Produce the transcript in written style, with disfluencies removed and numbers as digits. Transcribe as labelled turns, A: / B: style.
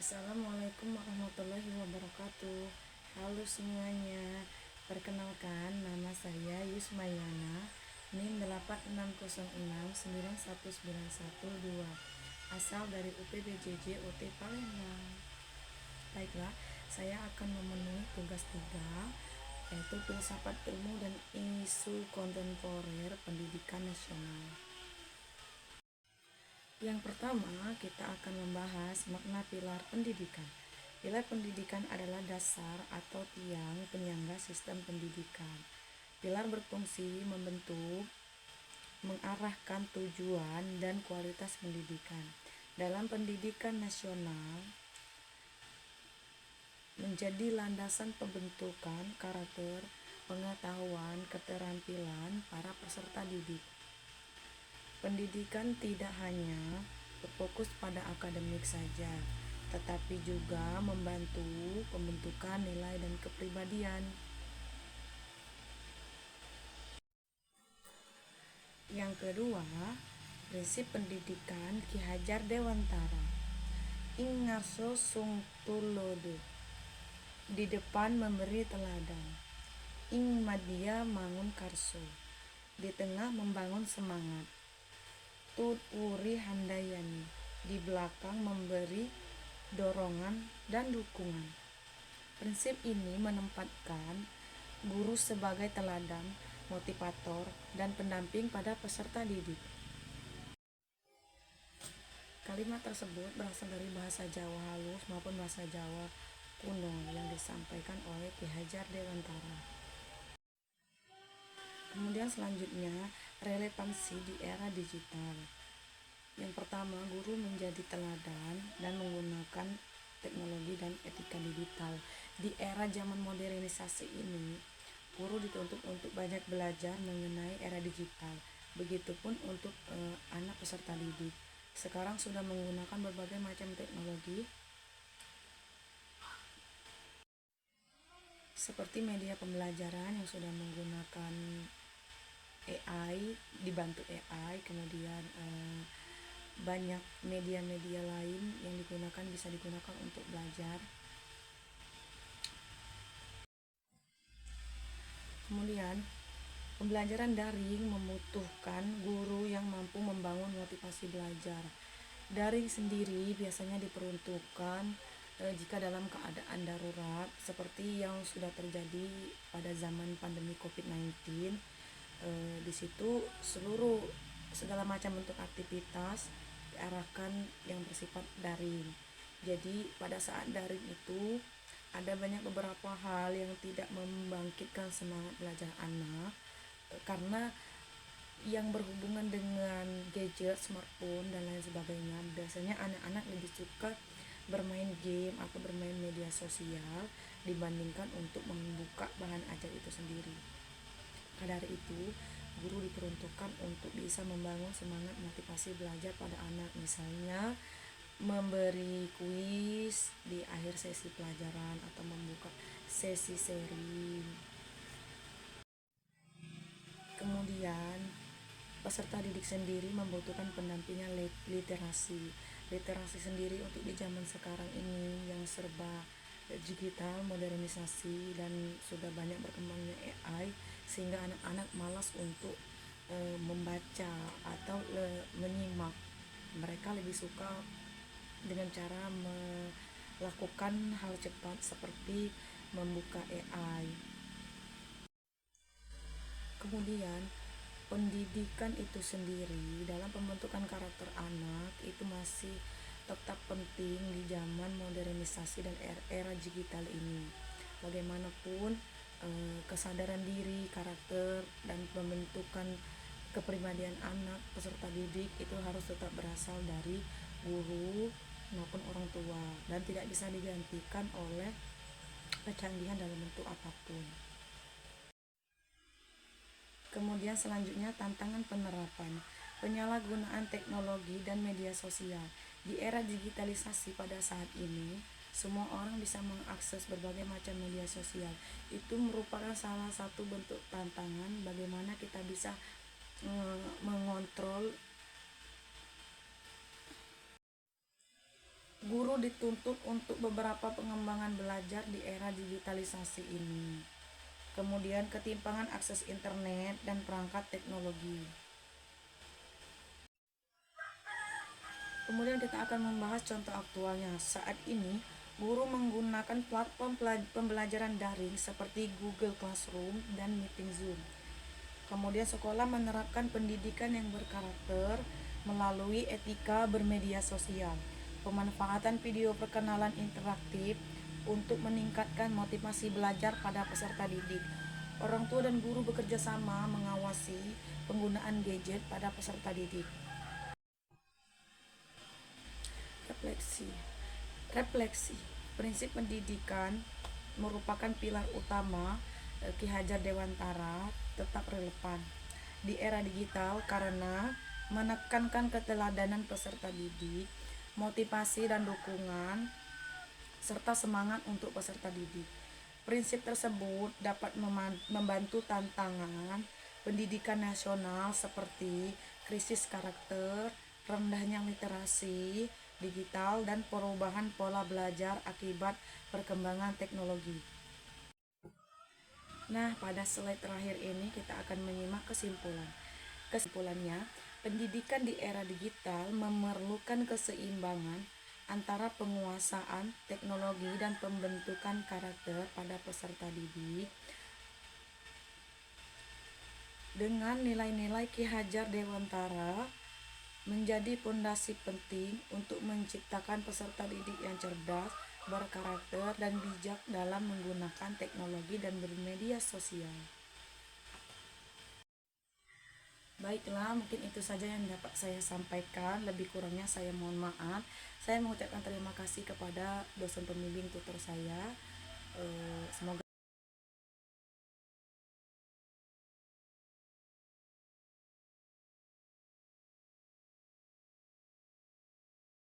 A: Assalamualaikum warahmatullahi wabarakatuh. Halo semuanya. Perkenalkan, nama saya Yusmayana, NIM 8606919112, asal dari UPBJJ UT Palembang. Baiklah, saya akan memenuhi tugas 3, yaitu filsafat ilmu dan isu kontemporer pendidikan nasional. Yang pertama, kita akan membahas makna pilar pendidikan. Pilar pendidikan adalah dasar atau tiang penyangga sistem pendidikan. Pilar berfungsi membentuk, mengarahkan tujuan dan kualitas pendidikan. Dalam pendidikan nasional, menjadi landasan pembentukan karakter, pengetahuan, keterampilan para peserta didik. Pendidikan tidak hanya berfokus pada akademik saja, tetapi juga membantu pembentukan nilai dan kepribadian. Yang kedua, prinsip pendidikan Ki Hajar Dewantara. Ing ngaso sung tulodo, di depan memberi teladan. Ing madya mangun karso, di tengah membangun semangat. Tut uri handayani, di belakang memberi dorongan dan dukungan. Prinsip ini menempatkan guru sebagai teladan, motivator, dan pendamping pada peserta didik. Kalimat tersebut berasal dari bahasa Jawa halus maupun bahasa Jawa kuno yang disampaikan oleh Ki Hajar Dewantara. Kemudian selanjutnya, relevansi di era digital. Yang pertama, guru menjadi teladan dan menggunakan teknologi dan etika digital. Di era zaman modernisasi ini, guru dituntut untuk banyak belajar mengenai era digital. Begitupun untuk anak peserta didik. Sekarang sudah menggunakan berbagai macam teknologi seperti media pembelajaran yang sudah menggunakan AI, dibantu AI, kemudian banyak media-media lain yang bisa digunakan untuk belajar. Kemudian pembelajaran daring membutuhkan guru yang mampu membangun motivasi belajar. Daring sendiri biasanya diperuntukkan jika dalam keadaan darurat seperti yang sudah terjadi pada zaman pandemi COVID-19. Di situ segala macam bentuk aktivitas diarahkan yang bersifat daring. Jadi pada saat daring itu ada banyak beberapa hal yang tidak membangkitkan semangat belajar anak, karena yang berhubungan dengan gadget, smartphone, dan lain sebagainya. Biasanya anak-anak lebih suka bermain game atau bermain media sosial dibandingkan untuk membuka bahan ajar itu sendiri. Maka dari itu, guru diperuntukkan untuk bisa membangun semangat motivasi belajar pada anak, misalnya memberi kuis di akhir sesi pelajaran atau membuka sesi sharing. Kemudian peserta didik sendiri membutuhkan pendampingan literasi. Literasi sendiri untuk di zaman sekarang ini yang serba digital, modernisasi, dan sudah banyak berkembangnya AI, sehingga anak-anak malas untuk membaca atau menyimak. Mereka lebih suka dengan cara melakukan hal cepat seperti membuka AI. Kemudian pendidikan itu sendiri dalam pembentukan karakter anak itu masih tetap penting di zaman modernisasi dan era digital ini. Bagaimanapun kesadaran diri, karakter, dan pembentukan kepribadian anak peserta didik itu harus tetap berasal dari guru maupun orang tua dan tidak bisa digantikan oleh kecanggihan dalam bentuk apapun. Kemudian selanjutnya tantangan penerapan, penyalahgunaan teknologi dan media sosial. Di era digitalisasi pada saat ini, semua orang bisa mengakses berbagai macam media sosial. Itu merupakan salah satu bentuk tantangan bagaimana kita bisa mengontrol Guru dituntut untuk beberapa pengembangan belajar di era digitalisasi ini. Kemudian ketimpangan akses internet dan perangkat teknologi. Kemudian kita akan membahas contoh aktualnya. Saat ini, guru menggunakan platform pembelajaran daring seperti Google Classroom dan Meeting Zoom. Kemudian sekolah menerapkan pendidikan yang berkarakter melalui etika bermedia sosial, pemanfaatan video perkenalan interaktif untuk meningkatkan motivasi belajar pada peserta didik. Orang tua dan guru bekerja sama mengawasi penggunaan gadget pada peserta didik. Refleksi. Refleksi. Prinsip pendidikan merupakan pilar utama Ki Hajar Dewantara tetap relevan di era digital karena menekankan keteladanan peserta didik, motivasi dan dukungan, serta semangat untuk peserta didik. Prinsip tersebut dapat membantu tantangan pendidikan nasional seperti krisis karakter, rendahnya literasi digital, dan perubahan pola belajar akibat perkembangan teknologi. Nah, pada slide terakhir ini kita akan menyimak kesimpulan. Kesimpulannya, pendidikan di era digital memerlukan keseimbangan antara penguasaan teknologi dan pembentukan karakter pada peserta didik dengan nilai-nilai Ki Hajar Dewantara menjadi fondasi penting untuk menciptakan peserta didik yang cerdas, berkarakter, dan bijak dalam menggunakan teknologi dan bermedia sosial. Baiklah, mungkin itu saja yang dapat saya sampaikan. Lebih kurangnya saya mohon maaf. Saya mengucapkan terima kasih kepada dosen pembimbing tutor saya.